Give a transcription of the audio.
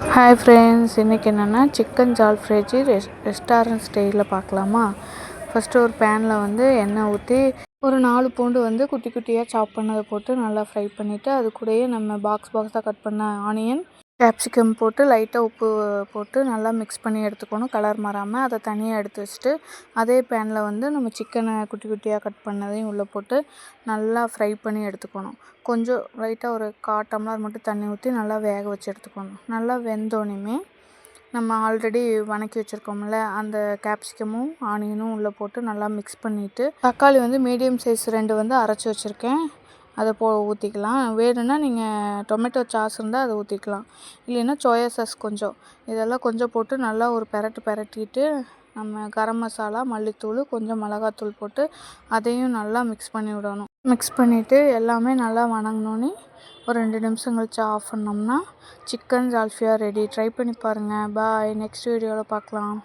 Hi friends, இன்றைக்கி என்னென்னா chicken ஜால்ஃப்ரைஜி restaurant ஸ்டைலில் பார்க்கலாமா. ஃபஸ்ட்டு ஒரு பேனில் வந்து எண்ணெய் ஊற்றி ஒரு 4 பூண்டு வந்து குட்டி குட்டியாக சாப் பண்ணதை போட்டு நல்லா ஃப்ரை பண்ணிவிட்டு, அது கூடயே நம்ம பாக்ஸாக கட் பண்ண ஆனியன் கேப்சிகம் போட்டு லைட்டாக உப்பு போட்டு நல்லா மிக்ஸ் பண்ணி எடுத்துக்கணும், கலர் மாறாமல். அதை தனியாக எடுத்து வச்சுட்டு அதே பேனில் வந்து நம்ம சிக்கனை குட்டி குட்டியாக கட் பண்ணதையும் உள்ளே போட்டு நல்லா ஃப்ரை பண்ணி எடுத்துக்கணும். கொஞ்சம் லைட்டாக ஒரு 1/4 டம்ளர் மட்டும் தண்ணி ஊற்றி நல்லா வேக வச்சு எடுத்துக்கணும். நல்லா வெந்தோடனே நம்ம ஆல்ரெடி வதக்கி வச்சுருக்கோம்ல, அந்த கேப்சிகமும் ஆனியனும் உள்ளே போட்டு நல்லா மிக்ஸ் பண்ணிவிட்டு, தக்காளி வந்து மீடியம் சைஸ் 2 வந்து அரைச்சி வச்சுருக்கேன், அதை ஊற்றிக்கலாம். வேணும்னா நீங்கள் டொமேட்டோ சாஸ் இருந்தால் அதை ஊற்றிக்கலாம், இல்லைன்னா சோயா சாஸ் கொஞ்சம், இதெல்லாம் கொஞ்சம் போட்டு நல்லா ஒரு பெரட்டிட்டு நம்ம கரம் மசாலா, மல்லித்தூள், கொஞ்சம் மிளகாத்தூள் போட்டு அதையும் நல்லா மிக்ஸ் பண்ணி விடணும். மிக்ஸ் பண்ணிவிட்டு எல்லாமே நல்லா வதங்கினோன்னே ஒரு 2 நிமிஷம் கழிச்சு ஆஃப் பண்ணோம்னா சிக்கன் ஜால்ஃபியா ரெடி. ட்ரை பண்ணி பாருங்கள். பாய். நெக்ஸ்ட் வீடியோவில் பார்க்கலாம்.